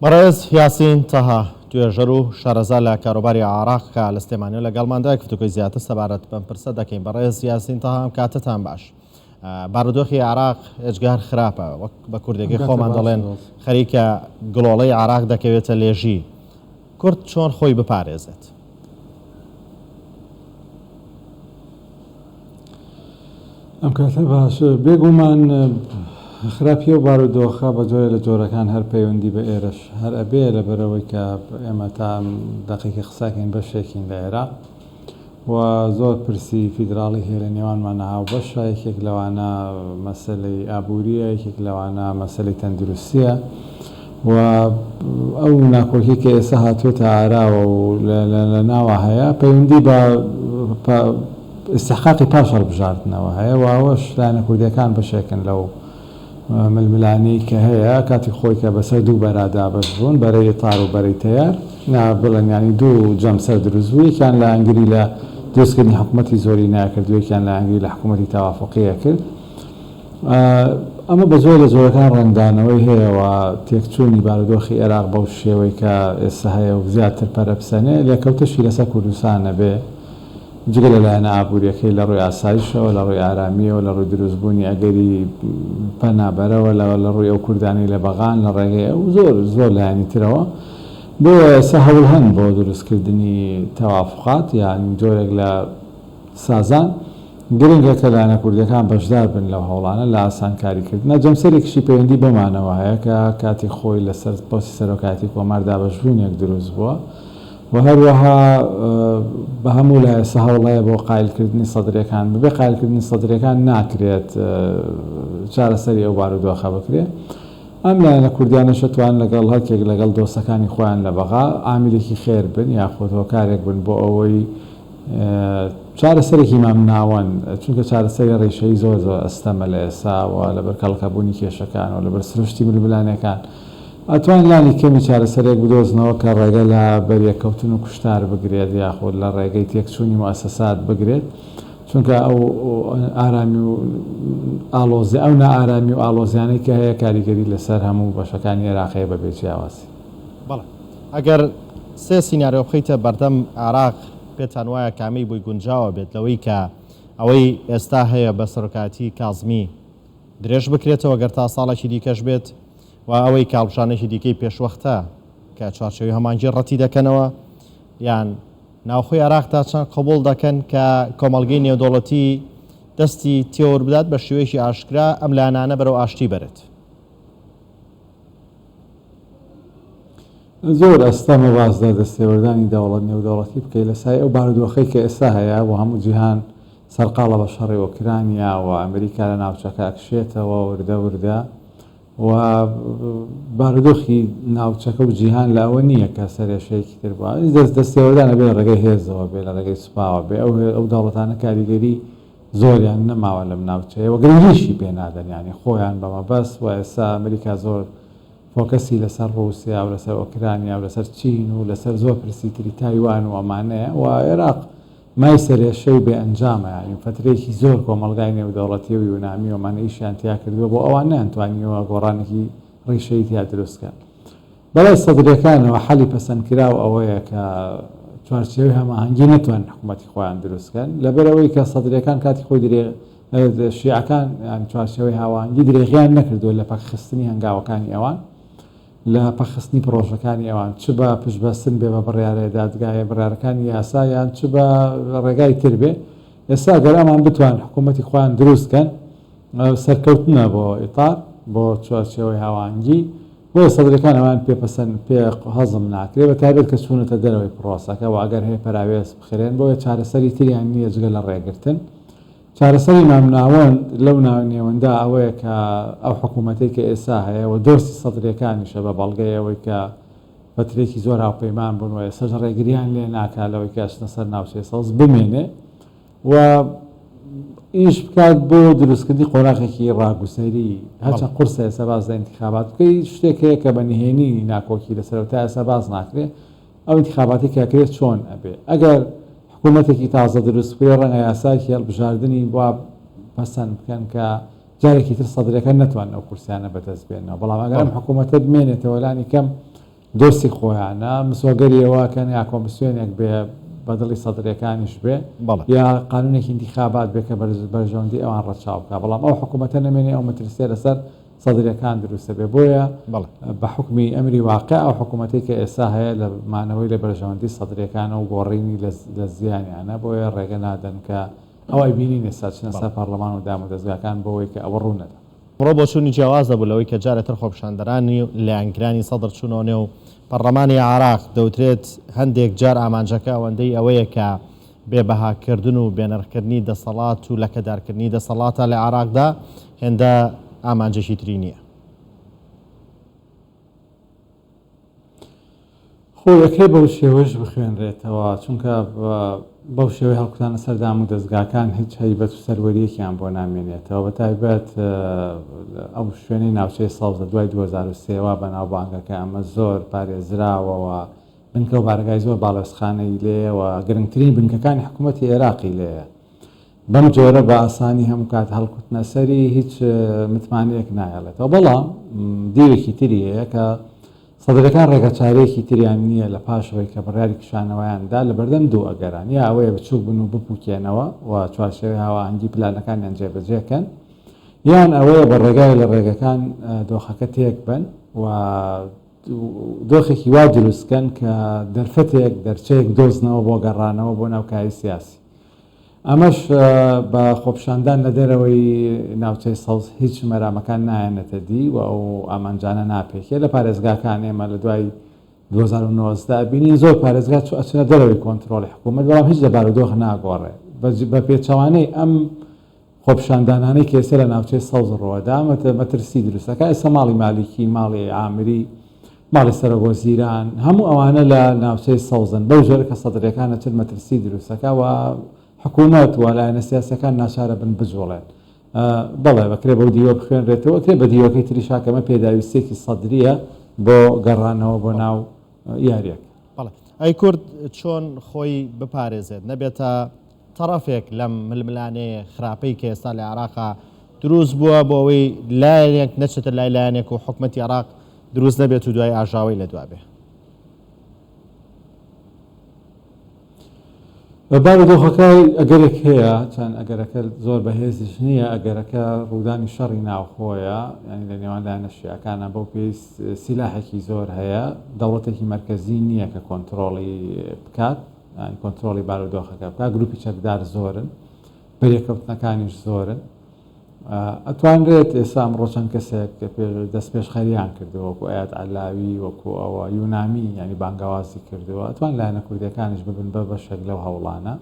بەڕێز یاسین تەها توێژەر و شارەزا لە کاروباری عراق کە لە سلێمانی لەگەڵماندا کفتوگوی زیاتر سەبارەت بەم پرسە دەکەین. بەڕێز یاسین تەها ئەم کاتتان باش. بارودۆخی عراق هێچگار خراپە، وەک بە کوردێکی خۆمان دەڵێن خەریکە گڵۆڵەی عراق دەکەوێتە لێژی. کورد چۆن خۆی بپارێزێت؟ ئەم کاتە باش بێگومان خراپیە و بارودۆخە بە جۆرە لە جۆرەکان هەر پەیوەندی بە ئێرەش هەر ئەبێ لەبەرەوەی کە ئێمە تا دەقیقی قساکەین بەشێکین لە عێراق و زۆر پرسی فیدراڵی هەیە لە نێوانمان نەهاو بەشە. یەکێک لەوانە مەسەلەی ئابووریە، یەکێک لەوانە مەسەلەی تەندروستیە و ئەو ناکۆکی کە ئێستا هاتوێتە ئاراوە و لە ناوە هەیە پەیوەندی بە ئستحقاقی پاش هەڵبژاردنەوە هەیە و ئەوەش لایەنە کوردیەکان بەشێکن لەو ململانەی کە هەیە کاتی خۆی کە بەسەر دوو بەرادا بەش بوون بەرەی تار و بەرەی تەیار بڵێن ینی دوو جەمسەر دروست بوو، یەکیان لە ئەنگری لە دروستکردنی حکوومەتی زۆری ناکرد و یەکیان لە ئەنگری لە حکوومەتی تەوافقیە کرد. ئەمە بە زۆر لە جۆرەکان ڕنگدانەوەی هەیە و تێکچوونی بارودۆخی عێراق بەو شێوەی کە ئێستا هەیە و زیاتر پەرەپسەنێ لێکەوتەشی لەسەر کوردستان نەبێ جگە لەلایەنە ئابوووریەکەی لە ڕووی ئاسایشەوە، لە ڕووی ئارامیەوە، لە ڕووی دروستبوونی ئەگەری پەنابەرەوە، لە ڕووی ئەو کوردانی لە بەغان لە ڕێگەی ئەو زۆر لایەنی ترەوە بۆ ئێستا هەوڵ هەن بۆ دروستکردنی تەوافقات یان جۆرێک لە سازان گرنگە کە لایەنە کوردیەکان بەشدار بن لەو هەوڵانە لە ئاسانکاریکردنە. جەمسەرێکیشی پەیوەندی بەمانەوە هەیە کە کاتی خۆی لەسەر پۆستی سەرۆکاتی کۆمار دابەشبوونێک دروست بووە و هەروەها بە هەموو لای ئێستا هەوڵەیە بۆ قایلکردنی سەدرەکان ببێ. قایلکردنی سەدرەکان ناکرێت چارەسەری ئەو بارودۆخە بکرێت. ئەم لایەنە کوردیانەشە توان لەگەڵ هەرکێک لەگەڵ دۆستەکانی خۆیان لە بەغا عاملێکی خێر بن یاخۆت هۆکارێک بن بۆ ئەوەی چارەسەرێکی مامناوەن، چونکە چارەسەری ڕێشەی زۆر ئەستەمە لە ئێستاوە لەبەر کەڵکەبوونی کێشەکان و لەبەر سروشتی ململانەکان ئەتوان لانی کەمی چارەسەرێک بدۆزنەوە کە ڕێگە لە بەریەکەوتن و کوشتار بگرێت یاخۆ لە ڕێگەی تێکچوونی موسسات بگرێت، چونکە ئەو ئارامی و ئالۆزی ئەو نائارامی و ئالۆزیانەی کە هەیە کاریگەری لەسەر هەموو بەشەکانی عێراقەیە بەبێ جیاواسی. بەڵێ ئەگەر سێ سیناریۆ بخەیتە بەردەم عێراق پێتان وایە کامی بووی گونجاوە بێت لەوەی کە ئەوەی ئێستا هەیە بە سەرۆکاتی کازمی درێژ بکرێتەوە گەر تا ساڵێکی دیکەش بێت و ئەوەی کاڵبژانێکی دیکەی پێشوەختە کە چوارچێوی هەمانجی ڕەتی دەکەنەوە یان ناوخۆی عێراقتا چەند قبول دەکەن کە کۆمەڵگەی نێودەوڵەتی دەستی تێوەر بدات بە شێوەیەکی ئاشکرا ئەم لایەنانە بەرەو ئاشتی بەرێت؟ زۆر ئەستەمە بازدا دەستێوەردانی دەوڵەت نێودەوڵەتی بکەیت لە سای ئەو بارودۆخەی کە ئێستا هەیە بۆ هەموو جیهان سەرقاڵە بە شەڕی ئۆکرانیا و ئەمریکا لە ناوچەکە ئەکشێتەوە وردە و بارودۆخی ناوچەکە و جیهان لاوە نییە کە سەرێشەیەکی تر بووە. دەستێوەردانە بێ لە ڕێگەی هێزەوە بێ لە ڕێگەی سوپاوە بێ ئەو دەوڵەتانە کاریگەری زۆریان نەماوە لەم ناوچەیە و گرنگیشی پێ نادەن ینی خۆیان بەمە بەس و ئێستا ئەمریکا زۆر فۆکەسی لەسەر ڕووسیا و لەسەر ئۆکرانیا و لەسەر چین و لەسەر زۆر پرسیتری تایوان و ئەمانەیە و عێراق مای سەرێشەی بێ ئەنجامە ینی فترەیەکی زۆر کۆمەڵگای نێودەوڵەتی و یونامی و ئەمانە ئیشیان تیا کردووە بۆ ئەوان نەیانتوانیەوە گۆڕانێکی ڕیشەی تیا دروستکەن. بەڵای سەدرەکانەوە حەلی پەسەندکراو ئەوەیە کە چوارچێوەی هەماهەنگی نەتوان حکوومەتی خۆیان دروستکەن لەبەرەوەی کە سەدرەکان کاتی خۆی شیعەکان یان چوارچێوەی هاوانگی درێغیان نەکردووە لە پەکخستنی هەنگاوەکانی ئەوان لە پەخستنی پرۆژەکانی ئەوان چ بە پشتبەستن بێ بە بڕیارە دادگایە بڕارەکانی یاسایان چ بە ڕێگای تر بێ. ئێستا گەر ئەمان بتوان حکوومەتی خۆیان دروستکەن سەرکەوتنە بۆ ئیتار بۆ چوارچێوەی هاوانگی بۆ سەدرەکان ئەوان پێپەسەند پێ هەزم ناکرێت بە تایبەت کە چوونەتە دەرەوەی پرۆسەکە و ئەگەر هەیە پەراوێز بخرێن بۆیە چارەسەری تریان نییە جگە لە ڕێگرتن. چارەسەری مامناوەند لەو ناونێوەندا ئەوەیە کە ئەو حکوومەتەی کە ئێستا هەیە و دۆستی سەدرەکانیشە بە بەڵگەی ئەوەی کە فترێکی زۆر هاوپەیمان بوون و ئێستاش ڕێگریان لێ ناکالەوەی کەچنە سەر ناوچەی سەوز بمێنێ و ئیش بکات بۆ دروستکردنی قۆراغێکی ڕاگوسەری هەرچەند قورسە ئێستا باز لە ئینتیخابات بکەی شتێک هەیە کە بە نهێنی ناکۆکی لەسەرەوە ئێستا باز ناکرێت ئەو ئینتیخاباتی کاکرێت چۆن ئەبێ. ئەگەر حکوومەتێکی تازە دروست بکرێ ڕەنگە یاسایەکی هەڵبژاردننی وا پەسەند بکەن کە جارێکی تر سەدرەکە نەتوانن ئەو کورسیانە بەدەست بێنەوە، بەڵام ئەگەر ئەم حکوومەتە بمێنێتەوە لانی کەم دۆستی خۆیانە مسۆگەریەوەکەن یا کۆمسیۆنێک بێ بەدڵی سەدرەکانیش بێ یا قانونێکی انتخابات بێ کە بەرژەوەندی ئەوان ڕەچاو بکە بەڵام ئەو حکوومەتە نەمێنێ ئەو مەترسیە لەسەر سەدرەکان دروستە بێ بۆیە بە حکمی ئەمری واقع ئەو حکوومەتی کە ئێستا هەیە لە مانەوەی لە بەرژەوەندی سەدرەکانە و گۆڕینی لە زیانیانە بۆیە ڕێگە نادەن کە ئەوەی بینی نێستا چنە سەر پەرلەمان و دام و دەستگاکان بۆەوەی کە ئەوە ڕوونەدا بڕۆ بۆ چوونی جیاواز دەبوو لەوەی کە جارێتر خۆپشاندەرانی و لایەنگرانی سەدر چوونەوە نێو پەرلەمانی عێراق دەوترێت هەندێک جار ئامانجەکە ئەوەندەی ئەوەیە کە بێبەهاکردن و بێنرخکردنی دەسەڵات و لەکەدارکردنی دەسەڵاتە لە عێراقدا هێندە ئامانجێکی تری نییە. خۆ یەکێ بەو شێوەش بخوێنرێتەوە چونکە بەو شێوەی هەڵکوتانە سەردام و دەستگاکان هیچ هەیبەت و سەروەریەکیان بۆ نامێنێتەوە بە تایبەت ئەو شوێنەی ناوچەی سەوزە دوای 2023ەوە بەناوبانگەکە ئەمە زۆر پارێزراوەوە بنکە و بارگای زۆر باڵێزخانەی لێەوە گرنگترین بنکەکانی حکوومەتی عێراقی لێیە بەم جۆرە بە ئاسانی هەموو کات هەڵکوتنە سەری هیچ متمانەیەک نایەڵێتەوە بەڵام دیوێکی تری هەیە کە سەدرەکان ڕێگەچارەیەکی تریان نییە لە پاشەوەی کە بڕیاری کشانەوەیاندا لە بەردەم دوو ئەگەران یا ئەوەیە بچووک بن و بپوکێنەوە و چوارشێوەی هاوەهەنگی پلانەکانیان جێبەجێکەن یان ئەوەیە بە ڕێگای لە ڕێگەکان دۆخەکە تێک بن و دۆخێکی وا دروستکەن کە دەرفەتێک دەرچەیەک دۆزنەوە بۆ گەڕانەوە بۆ ناوکایی سیاسی ئەمەش بە خۆپشاندان لە دەرەوەی ناوچەی سەوز هیچ مەرامەکان نایەنێتە دی و ئەو ئامانجانە ناپێکێ لە پارێزگاکان ئێمە لە دوای 2009 بینین زۆر پارێزگا ئەچنە دەرەوەی کۆنتترۆلی حکوومەت بەڵام هیچ لە بارودۆخ ناگۆڕێ بە پێچەوانەی ئەم خۆپشاندانانەی کێسە لە ناوچەی سەوز ڕۆدا مەترسی دروستەکە ئێستا ماڵی مالیکی ماڵی عامری ماڵی سەرۆگۆزیران هەموو ئەوانە لە ناوچەی سەوزن بەو جۆرە کە سەدرەکانە چ مەترسی دروستەکە و حکوومەت و لایەنە سیاسەکان ناچارە بن بجوڵێن بەڵێ بەکرێ بەو دیوە بخوێنرێتەوە کرێ بە دیوەکەی تریشاکەمە پێداویستێکی سەدریە بۆ گەڕانەوە بۆ ناو یاریەک ئەی کورد چۆن خۆی بپارێزێت نەبێتە تەڕەفێک لەم ململانەیە خراپەی کە ئێستا لە عێراقا دروست بووە بۆ ئەوەی لایەنێک نەچێتە لای لایەنێک و حکوومەتی عێراق دروست نەبێت و دوای ئاژاوی لە دوابێ بارودۆخەکەی ئەگەرێک هەیە چەند ئەگەرەکە زۆر بەهێزش نییە ئەگەرەکە ڕوودانی شەڕی ناوخۆیە ینی لە نێوان دانەشیەکانە بەو پێی سیلاحێکی زۆر هەیە دەوڵەتێکی مرکزی نییە کە کۆنتترۆڵی بکات کۆنتترۆلی بارودۆخەکە بکات گروپی چەکدار زۆرن بەریەکەوتنەکانیش زۆرن ئەتوانرێت ئێستا ئەمڕۆ چەند کەسێک دەست پێش خەریان کردەوە وەکو ئايات عەلاوی وەکو ئەوە یونامی ینی بانگاوازی کردەوە ئەتوان لایەنە کوردیەکانیش ببن بە بەشێک لەو هەوڵانە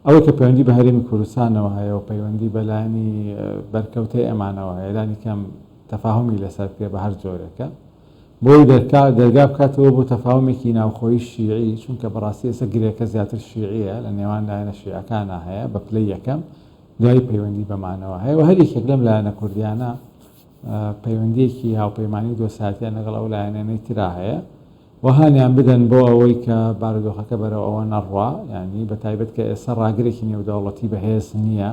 ئەوەی کە پەیوەندی بە هەرێمی کوردستانەوە هەیە و پەیوەندی بەلایانی بەرکەوتەی ئەمانەوە هەیە لانی کەم تەفاهمی لەسەر پێ بە هەر جۆرێکە بۆی دەرگا بکاتەوە بۆ تەفاهمێکی ناوخۆیی شیعی چونکە بەڕاستی ئێستا گرێکە زیاتر شیعیە لە نێوان لایەنە شیعەکانە هەیە بە پلەی یەکەم دوای پەیوەندی بەمانەوە هەیە و هەریەکێک لەم لایەنە کوردیانە پەیوەندیەکی هاوپەیمانی دۆ ساتیان لەگەڵ ئەو لایەنەی ترا هەیە وهانیان بدەن بۆ ئەوەی کە بارودۆخەکە بەرەو ئەوە نەڕوا ینی بە تایبەت کە ئێستا ڕاگرێکی نێودەوڵەتی بەهێز نییە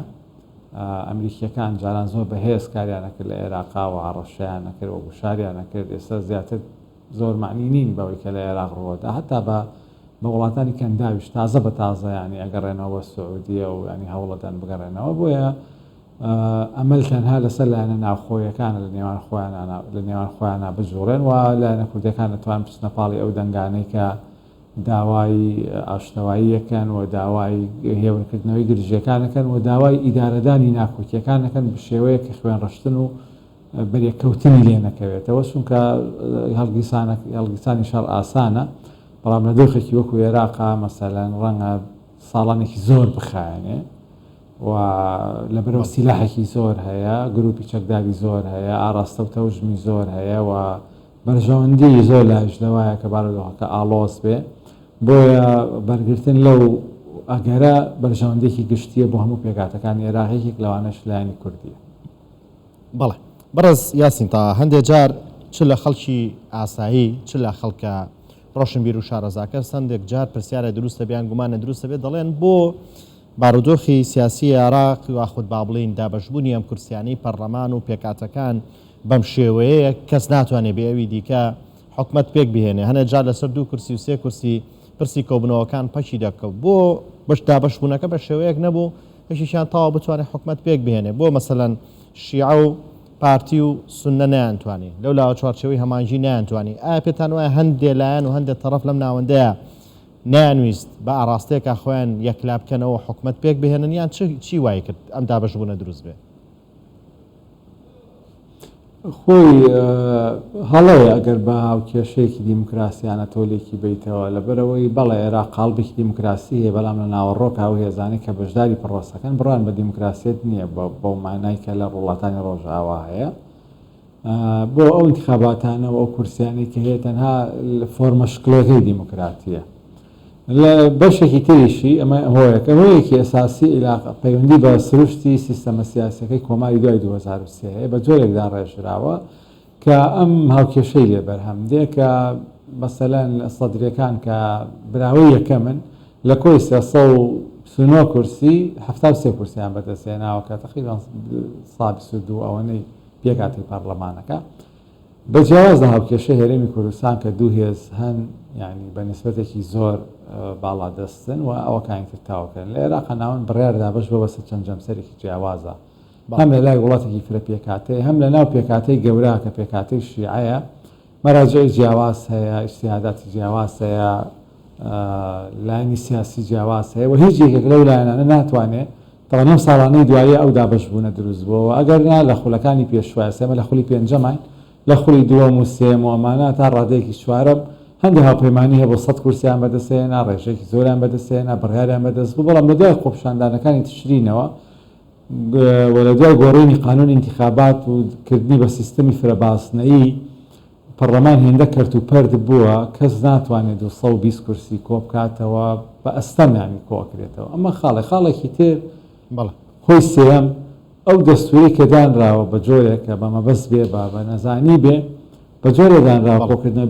ئەمریکیەکان جاران زۆر بەهێز کاریانەکرد لە عێراقا و هاڕەشیانەکرد و گوشاریانەکرد ئێستا زیاتر زۆر معنی نین بەوەی کە لە عێراق ڕۆدا هەتا بە وڵاتانی کەنداویش تازە بە تازە ینی ئەگەڕێنەوە سعودیە و ینی هەوڵەدان بگەڕێنەوە بۆیە ئەمەل تەنها لەسەر لایەنە ناوخۆیەکانە لە نێوان خۆیانە بجوڕێن و لایەنە کوردەکان دەتوان بچنە پاڵی ئەو دەنگانەی کە داوای ئاشتەواییەکەن و داوای هێورکردنەوەی گرژیەکانەکەن و داوای ئیدارەدانی ناکۆکیەکانەکەن بە شێوەیە کە خوێن ڕشتن و بەریەکەوتنی لێ نەکەوێتەوە چونکە هەڵگیرسانی شەڕ ئاسانە بەڵام لە دۆخێکی وەکو عێراقا مەسەلەن ڕەنگە ساڵانێکی زۆر بخایێنێ و لەبەرەوە سیلاحێکی زۆر هەیە گروپی چەکداری زۆر هەیە ئاراستە و تەوژمی زۆر هەیە و بەرژەوەندی زۆر لاش لەوایە کە بارودۆخەکە ئاڵۆز بێ بۆیە بەرگرتن لەو ئەگەرە بەرژەوەندێکی گشتیە بۆ هەموو پێکاتەکانی عێراقێکێک لەوانەش لایەنی کوردیە. بەڵێ بەڕێز یاسین تا هەندێک جار چ لە خەڵکی ئاسایی چ لە خەڵکە ڕۆشنبیر و شارەزاکە سندێک جار پرسیارە دروستە بیان گومانە دروستە بێت دەڵێن بۆ بارودۆخی سیاسی عێراق یاخود با بڵین دابەشبوونی ئەم کورسیانەی پەرلەمان و پێکاتەکان بەم شێوەیە کەس ناتوانێت بێ ئەوی دیکە حکومت پێک بهێنێ هەنێ جار لەسەر 2 کورسی و 3 کورسی پرسی کۆبنەوەکان پەچی دەکەوت بۆ بەشدا بەشبوونەکە بە شێوەیەک نەبوو پێشیشان تاوا بتوانێت حکومت پێک بهێنێ بۆ مەسەلەن شیعە و پارتی و سونە نەیانتوانی لەو لاوە چوارچێوەی هەمانجی نەیانتوانی ئایا پێتان وایە هەندێک لایەن و هەندێک تەرەف لەم ناوەندەیە نانویست بە ئاراستەیەکە خۆیان یەکلا بکەنەوە حکومت پێک بهێنن یان چی وای کرد ئەم دابەشبوونە دروست بێ خۆی هەڵەیە ئەگەر بە هاوکێشەیەکی دیموکراسیانە تۆلێکی بیتەوە لەبەرەوەی بەڵێ عێراق قاڵبێکی دیموکراسی هەیە بەڵام لە ناوەڕۆک هاو هێزانەی کە بەشداری پڕۆسەکەن بڕوان بە دیموکراسیت نییە بۆ مانای کە لە وڵاتانی ڕۆژئاوا هەیە بۆ ئەو انتخاباتانەوە ئەو کورسیانی کە هەیە تەنها فۆرمە شکلۆکەی دیموکراتیە لە بەشێکی تریشی ئەمە هۆیەکە هۆیەکی ئەساسی پەیوەندی بە سروشتی سیستەمە سیاسەکەی کۆماری دوای 2023 هەیە بە جۆرێکدا ڕێژراوە کە ئەم هاوکێشەی لێ بەرهەم دێ کە مەسەلەن سەدرەکان کە براوەی یەکەمن لە کۆی 339 کورسی 73 کورسیان بەدەستێناوە کە تقریبان ساڵی 22 ئەوەنەی پێکاتی پەرلەمانەکە بە جیاواز لە هاوکێشە هێرێمی کوردستان کە دوو هێز هەن ینی بە نسبەتێکی زۆر باڵا دەستن و ئەوەکانی تر تاوکەن لە عێراق ناوەن بڕیاردا بەش بۆ بەسەر چەند جەمسەرێکی جیاوازە هەم لە لای وڵاتێکی فرە پێکاتەی هەم لە ناو پێکاتەی گەورە کە پێکاتەی شیعەیە مەراجعی جیاواز هەیە ئیجتیهاداتی جیاواز هەیە لایەنی سیاسی جیاواز هەیە و هیچ یەکێک لەو لایەنانە ناتوانێت تەنها ساڵانەی دوایە ئەو دابەشبوونە دروست بووەوە ئەگەر نا لە خولەکانی پێشوایە سێمە لە خولی پێنجەمان لە خولی دووەم و سێم و ئەمانە تا ڕادەیەکی چوارەم هەندێک هاوپەیمانی هەیە بۆ 100 کورسیان بەدەستێنا ڕێژێکی زۆریان بەدەستێنا بڕیاریان بەدەست بوو بەڵام لە دوای خۆپیشاندانەکانی تشرینەوە و لە دوای گۆڕینی قانون انتخابات و کردنی بە سیستەمی فرەباسنەیی پەرلەمان هێندە کەرت و پەرد بووە کەس ناتوانێت 220 کورسی کۆ بکاتەوە بە ئەستەمیانی کۆکرێتەوە ئەمە خاڵێکی تر خۆی سێم ئەو دەستوری کە دانراوە بە جۆرێک کە بە مەبەست بێ بە نەزانی بێ بە جۆرێ دانراوە کۆکردنەوە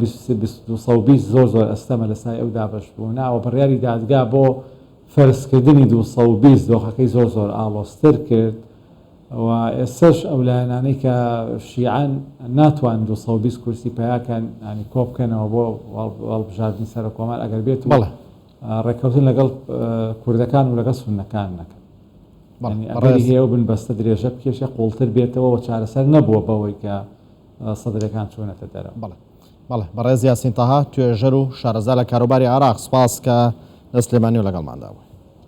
220 زۆر ئەستەمە لە سای ئەو دابەشبوونەوە بڕیاری دادگا بۆ فەرزکردنی 220 دۆخەکەی زۆر ئاڵۆزتر کرد و ئێستش ئەو لایەنانەی کە شیعەن ناتوان 220 کورسی پیاکەن ینی کۆ بکەنەوە بۆ هەڵبژاردننی سەر کۆمار ئەگەر بێت و ڕێککەوتن لەگەڵ کوردەکان و لەگەڵ سونەکان نەکەن ئەگەری هەیە و بنبەستە درێژە بکێشە قوڵتر بێتەوە و چارەسەر نەبووە بەوەی کە سەدرەکان چوونەتە دەرەوە بەڕێز یاسین تەها توێژەر و شارەزا لە کاروباری عێراق سپاس کە لە سلێمانی و لەگەڵماندا بوو.